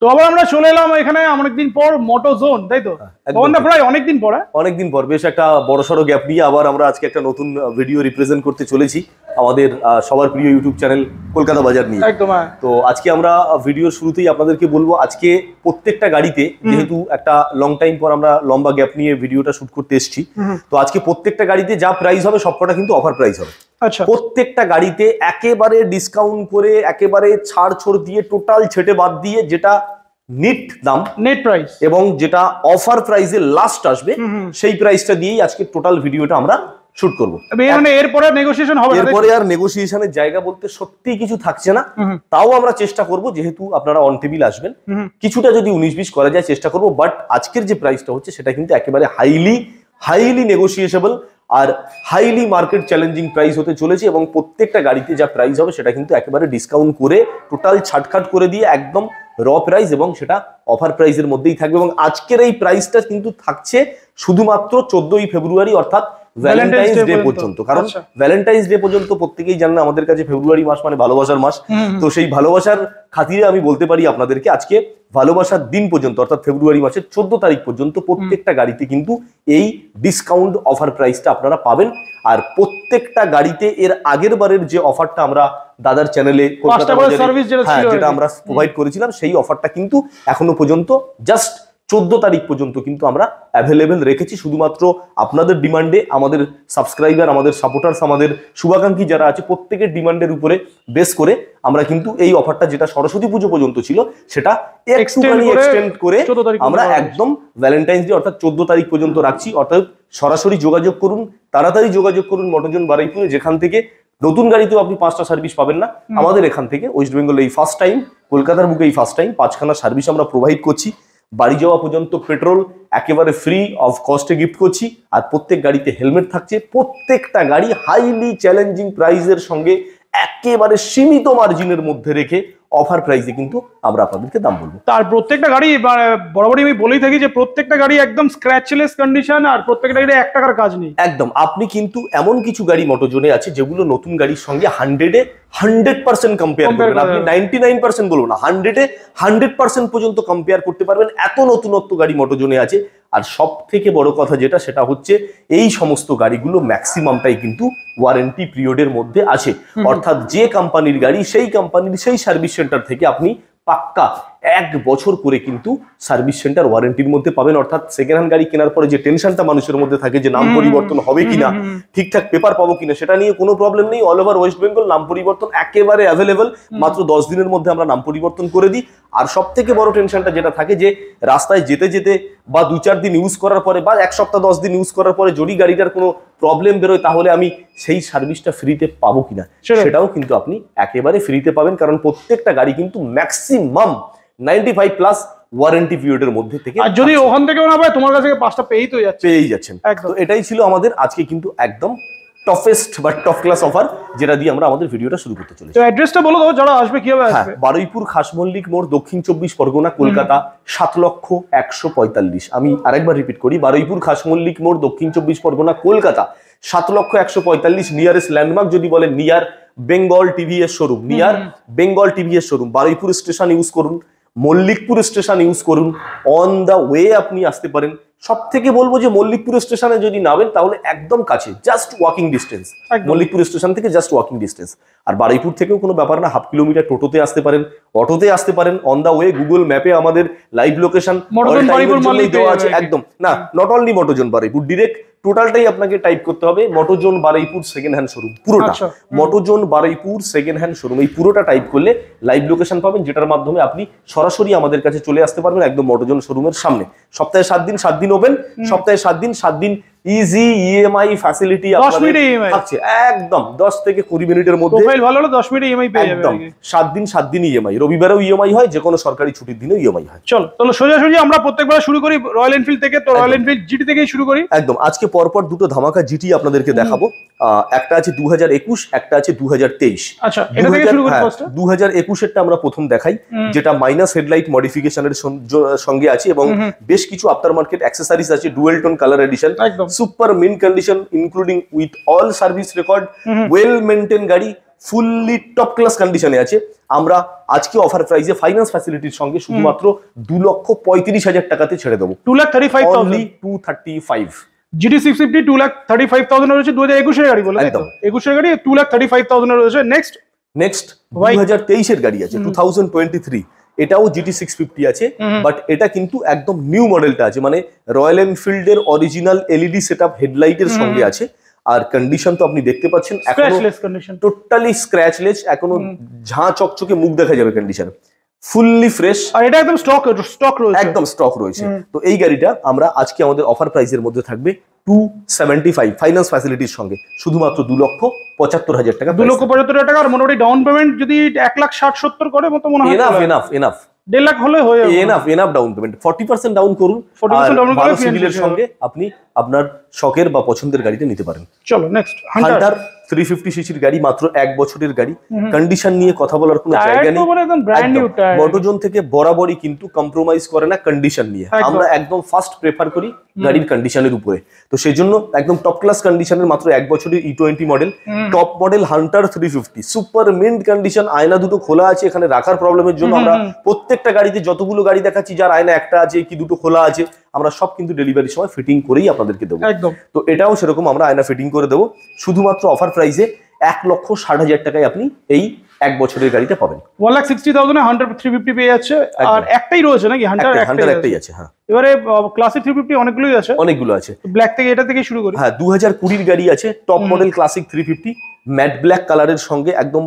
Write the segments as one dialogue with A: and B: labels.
A: তো আবার আমরা চলে এলাম এখানে অনেকদিন পর মোটো জোন, তাই তো? প্রায় অনেকদিন পর
B: বেশ একটা বড়সড় গ্যাপ নিয়ে আবার আমরা আজকে একটা নতুন ভিডিও রিপ্রেজেন্ট করতে চলেছি আমাদের সবার প্রিয় ইউটিউব চ্যানেল কলকাতা বাজার নিয়ে। তো আজকে আমরা ভিডিওর শুরুতেই আপনাদেরকে বলবো, আজকে প্রত্যেকটা গাড়িতে যেহেতু একটা লং টাইম পর আমরা লম্বা গ্যাপ নিয়ে ভিডিওটা শুট করতে এসেছি, তো আজকে প্রত্যেকটা গাড়িতে যা প্রাইস হবে সবকটা কিন্তু অফার প্রাইস হবে। প্রত্যেকটা গাড়িতে একেবারে ডিসকাউন্ট করে, একেবারে ছাড় দিয়ে, টোটাল ছেটে বাদ দিয়ে যেটা নেট দাম,
A: নেট প্রাইস এবং
B: যেটা অফার প্রাইসে লাস্ট আসবে সেই প্রাইসটা দিয়েই আজকে টোটাল ভিডিওটা আমরা শুট করবো।
A: এরপরে নেগোসিয়েশন হবে,
B: এরপরে আর নেগোসিয়েশনের জায়গা বলতে সত্যি কিছু থাকছে না। তাও আমরা চেষ্টা করব, যেহেতু আপনারা অন টেবিল আসবেন, কিছুটা যদি 19-20 করা যায় চেষ্টা করব। বাট আজকের যে প্রাইসটা হচ্ছে সেটা কিন্তু একেবারে highly negotiation are highly market challenging price হতে চলেছে। এবং প্রত্যেকটা গাড়িতে যা প্রাইস হবে সেটা কিন্তু একেবারে ডিসকাউন্ট করে, টোটাল ছাটখাট করে দিয়ে একদম র প্রাইস, এবং সেটা অফার প্রাইসের মধ্যেই থাকবে। এবং আজকের এই প্রাইসটা কিন্তু থাকছে শুধুমাত্র 14ই ফেব্রুয়ারি অর্থাৎ ভ্যালেন্টাইন্স ডে পর্যন্ত। কারণ ভ্যালেন্টাইন্স ডে পর্যন্ত প্রত্যেকেই জানেন আমাদের কাছে ফেব্রুয়ারি মাস মানে ভালোবাসার মাস। তো সেই ভালোবাসার খাতিরে আমি বলতে পারি আপনাদেরকে, আজকে ভালোবাসার দিন পর্যন্ত অর্থাৎ ফেব্রুয়ারি মাসের 14 তারিখ পর্যন্ত প্রত্যেকটা গাড়িতে কিন্তু এই ডিসকাউন্ট অফার প্রাইসটা আপনারা পাবেন। আর প্রত্যেকটা গাড়িতে এর আগের বারের যে অফারটা আমরা দাদার চ্যানেলে যেটা আমরা প্রোভাইড করেছিলাম, সেই অফারটা কিন্তু এখনো পর্যন্ত জাস্ট 14 তারিখ পর্যন্ত কিন্তু আমরা অ্যাভেলেবেল রেখেছি। শুধুমাত্র আপনাদের ডিমান্ডে, আমাদের সাবস্ক্রাইবার, আমাদের সাপোর্টার্স, আমাদের শুভাকাঙ্ক্ষী যারা আছে প্রত্যেকের ডিমান্ডের উপরে বেস করে আমরা কিন্তু এই অফারটা, যেটা সরস্বতী পুজো পর্যন্ত ছিল, সেটা একটুখানি এক্সটেন্ড করে আমরা একদম ভ্যালেন্টাইন্স ডে অর্থাৎ 14 তারিখ পর্যন্ত রাখছি। অর্থাৎ সরাসরি যোগাযোগ করুন, তাড়াতাড়ি যোগাযোগ করুন মোটোজোন বারুইপুরে, যেখান থেকে নতুন গাড়িতেও আপনি 5টা সার্ভিস পাবেন না। আমাদের এখান থেকে ওয়েস্ট বেঙ্গল এই ফার্স্ট টাইম, কলকাতার বুকে এই ফার্স্ট টাইম 5খানা সার্ভিস আমরা প্রোভাইড করছি। বাড়ি যাওয়া পর্যন্ত পেট্রোল একেবারে ফ্রি অফ কস্টে গিফট করছি। আর প্রত্যেক গাড়িতে হেলমেট থাকছে। প্রত্যেকটা গাড়ি হাইলি চ্যালেঞ্জিং প্রাইসের সঙ্গে একেবারে সীমিত মার্জিনের মধ্যে রেখে অফার প্রাইসে কিন্তু আমরা আপনাদেরকে দাম বলবো।
A: তার প্রত্যেকটা গাড়ি বরাবরই আমি বলেই থাকি যে প্রত্যেকটা গাড়ি একদম স্ক্র্যাচলেস কন্ডিশন, আর প্রত্যেকটা গাড়ি 1 টাকার কাজ নেই
B: একদম। আপনি কিন্তু এমন কিছু গাড়ি মোটোজোনে আছে যেগুলো নতুন গাড়ির সঙ্গে 100% কম্পেয়ার করবেন। আপনি 99% বলবো না, 100% পর্যন্ত কম্পেয়ার করতে পারবেন। এত নতুনত্ব গাড়ি মোটোজোনে আছে। আর সব থেকে বড় কথা যেটা, সেটা হচ্ছে এই সমস্ত গাড়িগুলো ম্যাক্সিমামটাই কিন্তু ওয়ারেন্টি পিরিয়ডের মধ্যে আছে। অর্থাৎ যে কোম্পানির গাড়ি, সেই কোম্পানির সেই সার্ভিস সেন্টার থেকে আপনি পাক্কা 1 বছর করে কিন্তু সার্ভিস সেন্টার ওয়ারেন্টির মধ্যে পাবেন। অর্থাৎ সেকেন্ড হ্যান্ড গাড়ি কেনার পরে যে টেনশনটা মানুষের মধ্যে থাকে যে নাম পরিবর্তন হবে কিনা, ঠিকঠাক পেপার পাবো কিনা, সেটা নিয়ে কোনো প্রবলেম নেই। অল ওভার ওয়েস্ট বেঙ্গল নাম পরিবর্তন একেবারে অ্যাভেলেবল। মাত্র 10 দিনের মধ্যে আমরা নাম পরিবর্তন করে দিই। আর সব থেকে বড় টেনশনটা যেটা থাকে যে রাস্তায় যেতে যেতে বা 2-4 দিন ইউজ করার পরে বা 1 সপ্তাহ 10 দিন ইউজ করার পরে যদি গাড়িটার কোনো প্রবলেম বেরোয়, তাহলে আমি সেই সার্ভিসটা ফ্রিতে পাবো কিনা, সেটাও কিন্তু আপনি একেবারে ফ্রিতে পাবেন। কারণ প্রত্যেকটা গাড়ি কিন্তু ম্যাক্সিমাম 95+ ওয়ারেন্টি পিরিয়ডের মধ্যে থেকে,
A: আর যদি ওখান থেকে না পায় তোমার কাছে 5টা পেয়েই যাচ্ছেন।
B: তো এটাই ছিল আমাদের আজকে কিন্তু একদম টফেস্ট বা টপ ক্লাস অফার, যেটা দিয়ে আমরা আমাদের ভিডিওটা শুরু করতে চলেছি।
A: তো অ্যাড্রেসটা বলো দাও, যারা আসবে কিভাবে আসবে?
B: বারুইপুর খাসমল্লিক মোড়, দক্ষিণ 24 পরগনা, কলকাতা 7,145,000। আমি আরেকবার রিপিট করি, বারুইপুর খাসমল্লিক মোড়, দক্ষিণ 24 পরগনা, কলকাতা 7,145,000। নিয়ারেস্ট ল্যান্ডমার্ক যদি বলেন, near Bengal TVS showroom, near Bengal TVS showroom. Baruipur station use করুন, মল্লিকপুর স্টেশন ইউজ করুন, অন দা ওয়ে আপনি আসতে পারেন। সব থেকে বলবো যে মল্লিকপুর স্টেশনে যদি নামেন তাহলে একদম কাছে, just walking distance, Mallikpur station থেকে জাস্ট ওয়াকিং ডিস্টেন্স। আর বারুইপুর থেকেও কোনো ব্যাপার না, 1/2 কিলোমিটার টোটোতে আসতে পারেন, অটোতে আসতে পারেন। অন দা ওয়ে গুগল ম্যাপে আমাদের লাইভ লোকেশন দেওয়া আছে। একদম না, নট অনলি মোটোজোন বারুইপুর, ডিরেক্ট টোটালটাই আপনাকে টাইপ করতে হবে মোটোজোন বারুইপুর সেকেন্ড হ্যান্ড শোরুম, পুরোটা মোটোজোন বারুইপুর সেকেন্ড হ্যান্ড শোরুম, এই পুরোটা টাইপ করলে লাইভ লোকেশন পাবেন, যেটার মাধ্যমে আপনি সরাসরি আমাদের কাছে চলে আসতে পারবেন একদম মোটোজোন শোরুমের সামনে। সপ্তাহে 7 দিন ওপেন, সপ্তাহে 7 দিন ইজি ইএমআই ফ্যাসিলিটি আছে একদম 10 থেকে 20 মিনিটের মধ্যে।
A: প্রোফাইল ভালো হলে 10 মিনিটে ইএমআই পেয়ে যাবেন।
B: একদম 7 দিন ইএমআই, রবিবারেও ইএমআই হয়, যে কোনো সরকারি ছুটির দিনেও ইএমআই হয়।
A: চলো সোজাসুজি আমরা প্রত্যেকবার শুরু করি রয়্যাল এনফিল্ড থেকে। তো রয়্যাল এনফিল্ড জিটি থেকেই শুরু করি।
B: একদম। আজকে পরপর দুটো ধামাকা জিটি আপনাদেরকে দেখাবো। একটা আছে 2021, একটা আছে 2023।
A: আচ্ছা, এটা থেকে শুরু করি।
B: 2021 এরটা আমরা প্রথম দেখাই, যেটা মাইনাস হেডলাইট মডিফিকেশনের সঙ্গে আছে এবং বেশ কিছু আফটার মার্কেট অ্যাক্সেসরিজ আছে, dual tone colour addition, super mint condition including with all service record, well maintain গাড়ি, ফুললি টপ ক্লাস কন্ডিশনে আছে। আমরা আজকে অফার প্রাইসে ফাইন্যান্স ফ্যাসিলিটির সঙ্গে শুধুমাত্র 2,35,000 টাকাতে ছেড়ে দেবো।
A: 2,35,000
B: 235।
A: GT650 2,35,000 রয়েছে, 2021 এর গাড়ি বলে, একদম 21 এর গাড়ি 2,35,000 রয়েছে। নেক্সট
B: 2023 এর গাড়ি আছে 2023, এটাও GT650 আছে, বাট এটা কিন্তু একদম নিউ মডেলটা আছে, মানে রয়্যাল এনফিল্ডের অরিজিনাল LED সেটআপ হেডলাইটের সঙ্গে আছে। আর কন্ডিশন তো আপনি দেখতে পাচ্ছেন,
A: স্ক্র্যাচলেস কন্ডিশন,
B: টোটালি স্ক্র্যাচলেস, এখনো ঝাঁ চকচকে মুখ দেখা যাবে কন্ডিশন, ফুললি ফ্রেশ,
A: আর এটা একদম স্টক রয়েছে,
B: একদম স্টক রয়েছে। তো এই গাড়িটা আমরা আজকে আমাদের অফার প্রাইসের মধ্যে থাকবে 275 ফাইন্যান্স ফ্যাসিলিটির সঙ্গে, শুধুমাত্র 2,75,000 টাকা।
A: 2,75,000 টাকা। আর মোটামুটি ডাউন পেমেন্ট যদি 1,60,70 করে মতো মনে হয়
B: এনাফ
A: 1.5 লাখ হলে হয়ে যাবে।
B: এনাফ ডাউন পেমেন্ট, 40% ডাউন করুন,
A: 40% ডাউন
B: ভালো
A: করে
B: সিভিলের সঙ্গে আপনি আপনার শখের বা পছন্দের গাড়িটা নিতে পারেন।
A: চলো নেক্সট,
B: হান্টার 350 সিসির গাড়ি, মাত্র 1 বছরের গাড়ি। কন্ডিশন নিয়ে কথা বলার কোনো জায়গা নেই,
A: একদম ব্র্যান্ড নিউ টায়ার।
B: মোটোজোন থেকে বরাবরই কিন্তু কম্প্রোমাইজ করে না কন্ডিশন নিয়ে, আমরা একদম ফার্স্ট প্রেফার করি গাড়ির কন্ডিশনের উপরে। তো সেই জন্য একদম টপ ক্লাস কন্ডিশনের মাত্র 1 বছরের E20 model, top model Hunter 350, super mint condition, আয়না দুটো খোলা আছে, এখানে রাখার প্রবলেমের জন্য আমরা প্রত্যেকটা গাড়িতে যতগুলো গাড়ি দেখাচ্ছি যার আয়না একটা আছে কি দুটো খোলা আছে, আমরা সব কিন্তু ডেলিভারির সময় ফিটিং করেই আপনাদেরকে দেবো।
A: একদম,
B: তো এটাও সেরকম আমরা আয়না ফিটিং করে দেবো, শুধুমাত্র অফার প্রাইসে 1,60,000 টাকায় আপনি এই 1 বছরের গাড়িটা পাবেন।
A: 1,60,000 এ হান্টার 350 পেয়ে যাচ্ছে। আর একটাই রয়েছে নাকি হান্টার?
B: একটাই আছে, হ্যাঁ।
A: এবারে ক্লাসিক 350 অনেকগুলো আছে, ব্ল্যাক থেকে এটা থেকে শুরু করি।
B: হ্যাঁ, 2020 গাড়ি আছে, top model classic 350, matte black কালারের সঙ্গে একদম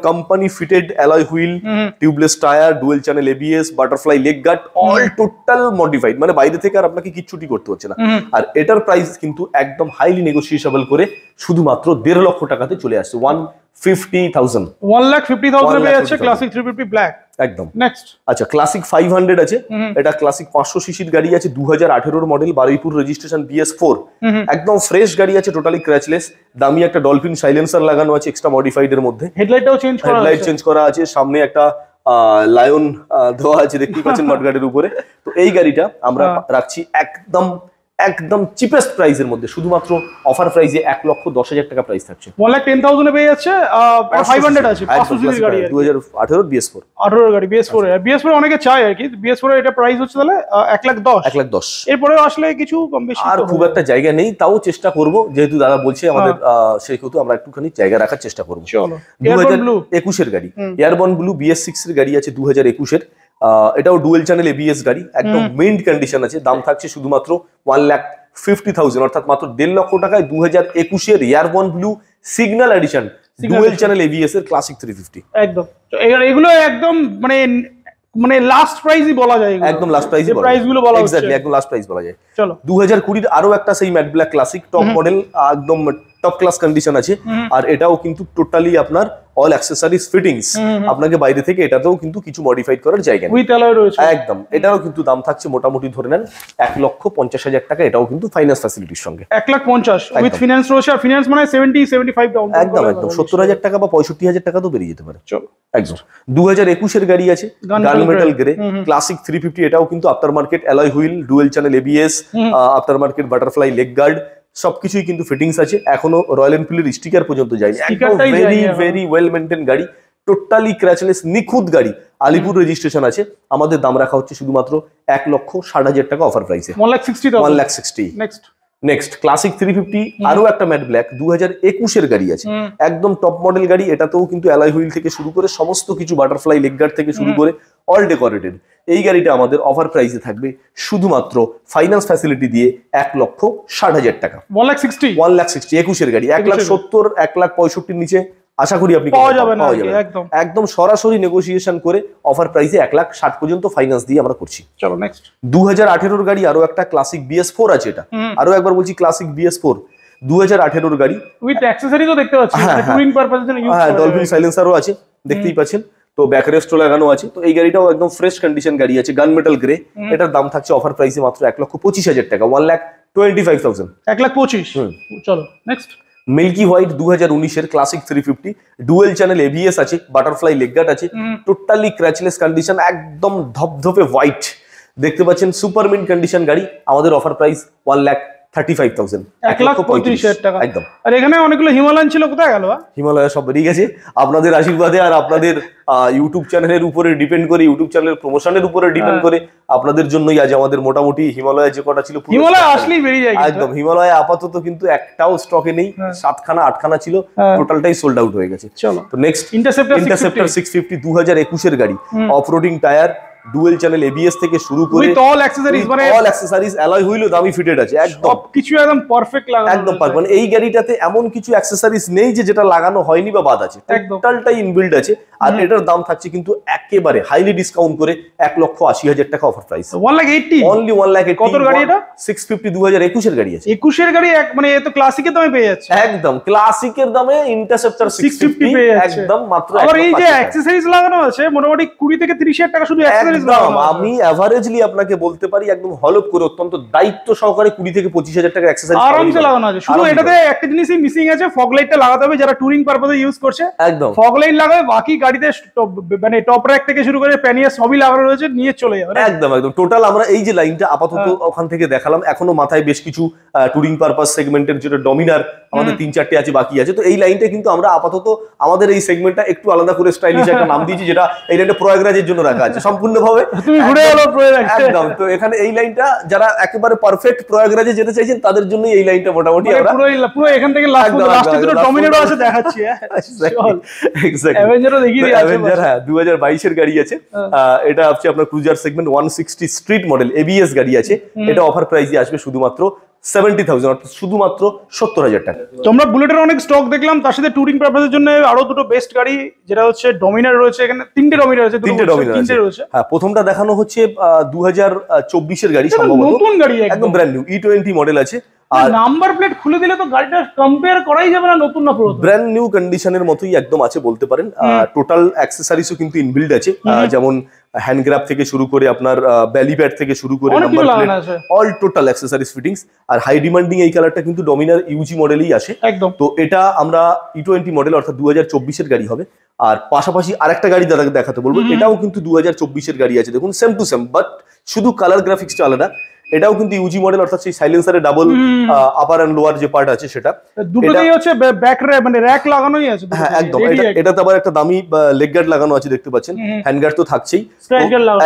B: company fitted alloy wheel, tubeless tyre, dual channel ABS, butterfly leg guard, all total modified, মানে বাইরে থেকে আর আপনাকে কিচ্ছুটি করতে হচ্ছে না। আর এটার প্রাইস কিন্তু একদম হাইলি নেগোসিয়েবল করে শুধুমাত্র 1.5 লক্ষ টাকাতে চলে আসছে, 1,50,000
A: 1,50,000 পেয়ে যাচ্ছে ক্লাসিক 350 ব্ল্যাক।
B: একদম।
A: নেক্সট,
B: আচ্ছা, ক্লাসিক 500 আছে, এটা ক্লাসিক 500 সিসির গাড়ি আছে, 2018 মডেল, বারুইপুর রেজিস্ট্রেশন, BS4, একদম ফ্রেশ গাড়ি আছে, টোটালি ক্র্যাচলেস, দামি একটা ডলফিন সাইলেন্সার লাগানো আছে এক্সট্রা মডিফাইড এর মধ্যে,
A: হেডলাইটটাও চেঞ্জ করা আছে,
B: সামনে একটা লায়ন দেওয়া আছে, দেখতেই পাচ্ছেন মাঠগার্ডের উপরে। তো এই গাড়িটা আমরা রাখছি একদম চিপেস্ট প্রাইসের মধ্যে, শুধুমাত্র অফার প্রাইসে 1,10,000 টাকা প্রাইস থাকছে।
A: 1,10,000 এ পেয়ে যাচ্ছে। 500 আছে, 500 সিসির গাড়ি,
B: 2018 BS4,
A: 18 গাড়ি BS4 অনেকে চায় আর কি। BS4 এর এটা প্রাইস হচ্ছে তাহলে 1,10,000। এরপরে আসলে কিছু কম বেশি
B: আর খুব একটা জায়গা নেই, তাও চেষ্টা করব, যেহেতু দাদা বলছে আমাদের, সেহেতু আমরা একটুখানি জায়গা রাখার চেষ্টা করব।
A: চলো,
B: 2021 এর গাড়ি, এয়ারবর্ন ব্লু BS6 এর গাড়ি আছে 2021 এর, এটাও ডুয়েল চ্যানেল ABS গাড়ি, একদম মিন্ট কন্ডিশন আছে, দাম থাকছে শুধুমাত্র 1,50,000, অর্থাৎ মাত্র 1.5 লক্ষ টাকায় 2021 এর airborne blue signal addition dual channel ABS এর ক্লাসিক 350।
A: একদম, এগুলো একদম মানে লাস্ট প্রাইসই বলা যায়,
B: একদম লাস্ট প্রাইস
A: প্রাইসগুলো বলা হচ্ছে,
B: এক্স্যাক্টলি একদম লাস্ট প্রাইস বলা যায়।
A: চলো,
B: 2020 এর আরো একটা সেই matte black classic top model, একদম টপ ক্লাস কন্ডিশন আছে, আর এটাও কিন্তু টোটালি আপনার অল অ্যাক্সেসরিজ ফিটিংস, আপনাকে বাইরে থেকে এটাতেও কিন্তু কিছু মডিফাইড করার জায়গা নেই,
A: উইথ অ্যালয় রয়েছে
B: একদম। এটাও কিন্তু দাম থাকছে মোটামুটি ধরে নেন 1,50,000 টাকা, এটাও কিন্তু ফাইন্যান্স ফ্যাসিলিটির সঙ্গে
A: 1,50,000 উইথ ফিনান্স রয়েছে। আর ফিনান্স মানে 70-75 ডাউন,
B: একদম 70,000 টাকা বা 65,000 টাকা তো বেরিয়ে যেতে পারে।
A: চলো,
B: একদম। 2021 এর গাড়ি আছে, গান মেটাল গ্রে ক্লাসিক 350, এটাও কিন্তু after market alloy wheel, dual channel ABS, after market butterfly leg guard, সবকিছুই কিন্তু ফিটিংস আছে, এখনো রয়্যাল এনফিল্ডের স্টিকার পর্যন্ত যায়নি, একদম ভেরি ওয়েল মেইনটেইন গাড়ি, টোটালি ক্র্যাচলেস নিখুঁত গাড়ি, আলিপুর রেজিস্ট্রেশন আছে। আমাদের দাম রাখা হচ্ছে শুধুমাত্র 1,60,000 টাকা অফার প্রাইসে, 1,60,000। নেক্সট ক্লাসিক 350, আরো একটা ম্যাট ব্ল্যাক 2021 এর গাড়ি আছে, একদম টপ মডেল গাড়ি, এটাতেও কিন্তু অ্যালয় হুইল থেকে শুরু করে সমস্ত কিছু, বাটারফ্লাই লেগ গার্ড থেকে শুরু করে অল ডেকোরেটেড। এই গাড়িটা আমাদের অফার প্রাইসে থাকবে শুধুমাত্র ফাইন্যান্স ফ্যাসিলিটি দিয়ে 1,60,000 টাকা,
A: 1,60,000
B: 21 এর গাড়ি, 1,70,000 1,65,000 নিচে আশা করি আপনি
A: পাওয়া যাবে না,
B: একদম সরাসরি নেগোসিয়েশন করে অফার প্রাইসে 1,60,000 পর্যন্ত ফাইন্যান্স দিয়ে আমরা করছি।
A: চলো নেক্সট,
B: 2018 এর গাড়ি, আরো একটা ক্লাসিক BS4 আছে, এটা আরো একবার বলছি ক্লাসিক BS4 2018 এর গাড়ি,
A: উইথ অ্যাকসেসরিজও দেখতে পাচ্ছি, টুরিং পারপাসের জন্য ইউজ করা,
B: ডলফিন সাইলেন্সারও আছে, দেখতেই পাচ্ছেন, তো ব্যাক রেস্টও লাগানো আছে। তো এই গাড়িটাও একদম ফ্রেশ কন্ডিশন গাড়ি আছে, গান মেটাল গ্রে, এটার দাম থাকছে অফার প্রাইসে মাত্র 1,25,000 টাকা, 1,25,000।
A: 1,25,000। চলো নেক্সট,
B: মিল্কি হোয়াইট 2019 এর ক্লাসিক 350, ডুয়েল চ্যানেল ABS আছে, বাটারফ্লাই লেগ গার্ড আছে, টোটালি ক্র্যাচলেস কন্ডিশন, একদম ধপধপে হোয়াইট, দেখতে পাচ্ছেন সুপার মিন্ট কন্ডিশন গাড়ি। আমাদের অফার প্রাইস 35,000,
A: 1,35,000 টাকা
B: একদম।
A: আর এখানে অনেকগুলো হিমালয়ান ছিল, কোথায় গেল?
B: হিমালয় সব বেরিয়ে গেছে আপনাদের আশীর্বাদে আর আপনাদের ইউটিউব চ্যানেলের উপরে ডিপেন্ড করে, ইউটিউব চ্যানেলের প্রমোশনের উপরে ডিপেন্ড করে আপনাদের জন্যই আজ আমাদের মোটামুটি হিমালয় যে কটা ছিল
A: হিমালয় আসলেই বেরিয়ে যায়
B: একদম। হিমালয় আপাতত কিন্তু একটাও স্টকে নেই, 7খানা 8খানা ছিল, টোটালটাই সোল্ড আউট হয়ে গেছে।
A: চলো
B: তো নেক্সট ইন্টারসেপ্টর 650 2021 গাড়ি, off-roading tyre, dual channel ABS থেকে শুরু করে
A: অল অ্যাকসেসরিজ, মানে
B: অল অ্যাকসেসরিজ, অ্যালয় হুইলও দামি ফিটেড আছে, একদম
A: সবকিছু একদম পারফেক্ট লাগানো,
B: একদম পারফেক্ট। মানে এই গাড়িটাতে এমন কিছু অ্যাকসেসরিজ নেই যে যেটা লাগানো হয়নি বা বাদ আছে, টোটালটাই ইনবিল্ড আছে। আর এটার দাম থাকছে কিন্তু একেবারে হাইলি ডিসকাউন্ট করে 1,80,000 টাকা অফার প্রাইস,
A: 1,80,000
B: অনলি 1,80,000।
A: কত গাড়ি এটা?
B: 650 2021 এর গাড়ি আছে,
A: 21 এর গাড়ি, মানে এ তো ক্লাসিকের দামে পেয়ে যাচ্ছে,
B: একদম ক্লাসিকের দামে ইন্টারসেপ্টর 650
A: পেয়ে যাচ্ছে
B: একদম মাত্র।
A: আর এই যে অ্যাকসেসরিজ লাগানো আছে মোটামুটি 20 থেকে 30,000 টাকা শুধু অ্যাকসেসরিজ লাগানো।
B: আমি এভারেজলি আপনাকে বলতে পারি একদম হলপ করে অত্যন্ত দায়িত্ব সহকারে 20 থেকে 25,000 টাকা অ্যাকসেসরিজ
A: আরামসে লাগানো আছে। শুধু এটাতে একটা জিনিসই মিসিং আছে, ফগ লাইটটা লাগাতে হবে যারা টুরিং পারপাসে ইউজ করছে,
B: একদম
A: ফগ লাইট লাগাবে, বাকি গাড়িতে মানে টপ র্যাক থেকে শুরু করে প্যানিয়া সবই লাগানো রয়েছে, নিয়ে চলে যাবে
B: একদম একদম। টোটাল আমরা এই যে লাইনটা আপাতত ওখান থেকে দেখালাম, এখনো মাথায় বেশ কিছু টুরিং পারপাস সেগমেন্টের যেটা ডমিনার আমাদের 3-4টে আছে, বাকি আছে। তো এই লাইনটা কিন্তু আমরা আপাতত আমাদের এই সেগমেন্টটা একটু আলাদা করে স্টাইলিশ একটা নাম দিয়েছি, যেটা এই লাইনটা প্রয়াগরাজের জন্য রাখা আছে সম্পূর্ণভাবে।
A: তুমি ঘুরে এলো প্রয়াগরাজ,
B: একদম। তো এখানে এই লাইনটা যারা একেবারে পারফেক্ট প্রয়াগরাজে যেতে চাইছেন তাদের জন্য এই লাইনটা মোটামুটি আমরা
A: পুরো এখান থেকে লাস্টে দুটো ডমিনেটও আছে দেখাচ্ছি।
B: এক্স্যাক্টলি,
A: অ্যাভেঞ্জারও দেখিয়ে দিই আছে,
B: অ্যাভেঞ্জার, হ্যাঁ 2022 এর গাড়ি আছে। এটা হচ্ছে আপনার cruiser segment 160 street model ABS গাড়ি আছে। এটা অফার প্রাইসে আসবে শুধুমাত্র 70,000, অর্থাৎ শুধুমাত্র 70,000 টাকা।
A: তোমরা বুলেটের অনেক স্টক দেখলাম, তার সাথে টুরিং পারপাসের জন্য আরো দুটো বেস্ট গাড়ি, যেটা হচ্ছে ডমিনার রয়েছে, এখানে 3টে ডমিনার আছে, 3টে ডমিনার রয়েছে।
B: হ্যাঁ, প্রথমটা দেখানো হচ্ছে 2024 এর গাড়ি, সম্ভবত
A: নতুন গাড়ি,
B: একদম ব্র্যান্ড নিউ E20 মডেল আছে।
A: আর নাম্বার প্লেট খুলে দিলে তো গাড়িটা কম্পেয়ার করাই যাবে না নতুন না পুরাতন,
B: ব্র্যান্ড নিউ কন্ডিশনের মতোই একদম আছে বলতে পারেন। টোটাল অ্যাকসেসরিজও কিন্তু ইনবিল্ড আছে, যেমন হ্যান্ড গ্রাব থেকে শুরু করে আপনার বেলি প্যাড থেকে শুরু করে number plate, all total accessories fittings. আর হাই ডিমান্ডিং এই কালারটা কিন্তু ডমিনার ইউজি মডেলেই আসে
A: একদম।
B: তো এটা আমরা E20 মডেল অর্থাৎ 2024 এর গাড়ি হবে। আর পাশাপাশি আরেকটা গাড়ি দাদাকে দেখাতে বলবো, এটাও কিন্তু 2024 এর গাড়ি আছে, দেখুন সেম টু সেম, বাট শুধু কালার গ্রাফিক্সটা আলাদা। এটাও কিন্তু ইউজি মডেল, অর্থাৎ সেই সাইলেন্সারে ডাবল আপার এন্ড লোয়ার যে পার্ট আছে সেটা
A: দুটোতেই হচ্ছে ব্যাক মানে র‍্যাক লাগানোই আছে।
B: হ্যাঁ একদম, এটাতে আবার একটা দামি লেগ গার্ড লাগানো আছে, দেখতে পাচ্ছেন, হ্যান্ড গার্ড তো থাকছেই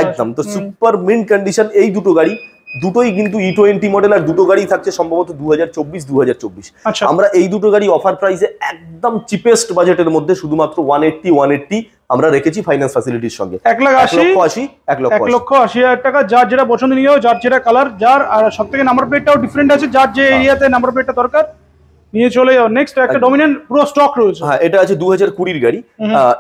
B: একদম। তো সুপার মিন্ট কন্ডিশন এই দুটো গাড়ি, দুটোই কিন্তু E20 মডেল, আর দুটো গাড়ি থাকছে সম্ভবত 2024। আমরা এই দুটো গাড়ি অফার প্রাইসে একদম চিপেস্ট বাজেটের মধ্যে শুধুমাত্র 180 আমরা রেখেছি ফাইন্যান্স ফ্যাসিলিটির সঙ্গে।
A: 1,80,000 টাকা, যার যেটা পছন্দ নিও, যার যেটা কালার, যার আর সবথেকে নাম্বার প্লেটটাও ডিফারেন্ট আছে, যার যে এরিয়াতে নাম্বার প্লেটটা দরকার নিয়ে চলে যাও। নেক্সট একটা ডমিনেন্ট পুরো স্টক রয়েছে।
B: হ্যাঁ, এটা আছে 2020 এর গাড়ি।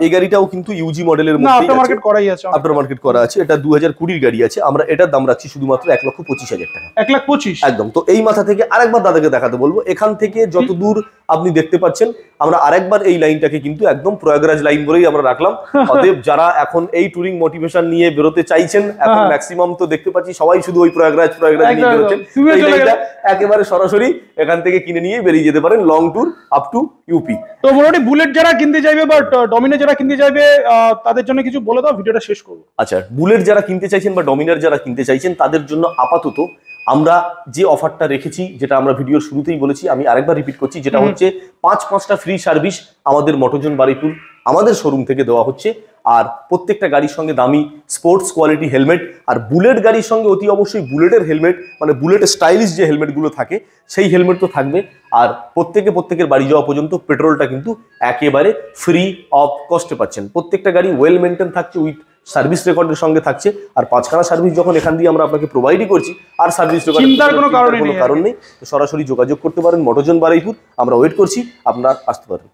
B: এই গাড়িটাও কিন্তু ইউজি মডেলের মধ্যে আছে, আফটার মার্কেট করাই আছে, আফটার মার্কেট করা আছে। এটা 2020 এর গাড়ি আছে। আমরা এটার দাম রাখছি শুধুমাত্র 1,25,000 টাকা।
A: 1,25,000
B: একদম। তো এই মাথা থেকে আরেকবার দাদাকে দেখাতে বলবো, এখান থেকে যতদূর আপনি দেখতে পাচ্ছেন আমরা আরেকবার এই লাইনটাকে কিন্তু একদম প্রয়াগরাজ লাইন বলেই আমরা রাখলাম। অতএব যারা এখন এই টুরিং মোটিভেশন নিয়ে বেরোতে চাইছেন, এখন ম্যাক্সিমাম তো দেখতে পাচ্ছি সবাই শুধু ওই প্রয়াগরাজ নিয়ে বেরোচ্ছেন, একেবারে সরাসরি এখান থেকে কিনে নিয়ে বেরিয়ে যেতে পারেন long tour up to UP.
A: তো মোটামুটি বুলেট যারা কিনতে চাইবে বা ডমিনার যারা কিনতে চাইবে তাদের জন্য কিছু বলে দাও, ভিডিওটা শেষ করবো।
B: আচ্ছা, বুলেট যারা কিনতে চাইছেন বা ডমিনার যারা কিনতে চাইছেন তাদের জন্য আপাতত আমরা যে অফারটা রেখেছি, যেটা আমরা ভিডিওর শুরুতেই বলেছি, আমি আরেকবার রিপিট করছি, যেটা হচ্ছে 5টা ফ্রি সার্ভিস আমাদের মটোজন বারুইপুর আমাদের শোরুম থেকে দেওয়া হচ্ছে। আর প্রত্যেকটা গাড়ির সঙ্গে দামি স্পোর্টস কোয়ালিটি হেলমেট, আর বুলেট গাড়ির সঙ্গে অতি অবশ্যই বুলেটের হেলমেট, মানে বুলেটের স্টাইলিশ যে হেলমেটগুলো থাকে সেই হেলমেট তো থাকবে। আর প্রত্যেকের বাড়ি যাওয়া পর্যন্ত পেট্রোলটা কিন্তু একেবারে ফ্রি অফ কস্টে পাচ্ছেন। প্রত্যেকটা গাড়ি ওয়েল মেনটেন থাকছে, উইথ সার্ভিস রেকর্ডের সঙ্গে থাকছে। আর 5খানা সার্ভিস যখন এখান দিয়ে আমরা আপনাকে প্রোভাইডই করছি, আর সার্ভিস রেকর্ডের কোনো কারণ নেই, তো সরাসরি যোগাযোগ করতে পারেন মটোজন বারুইপুর। আমরা ওয়েট করছি, আপনারা আসতে পারেন।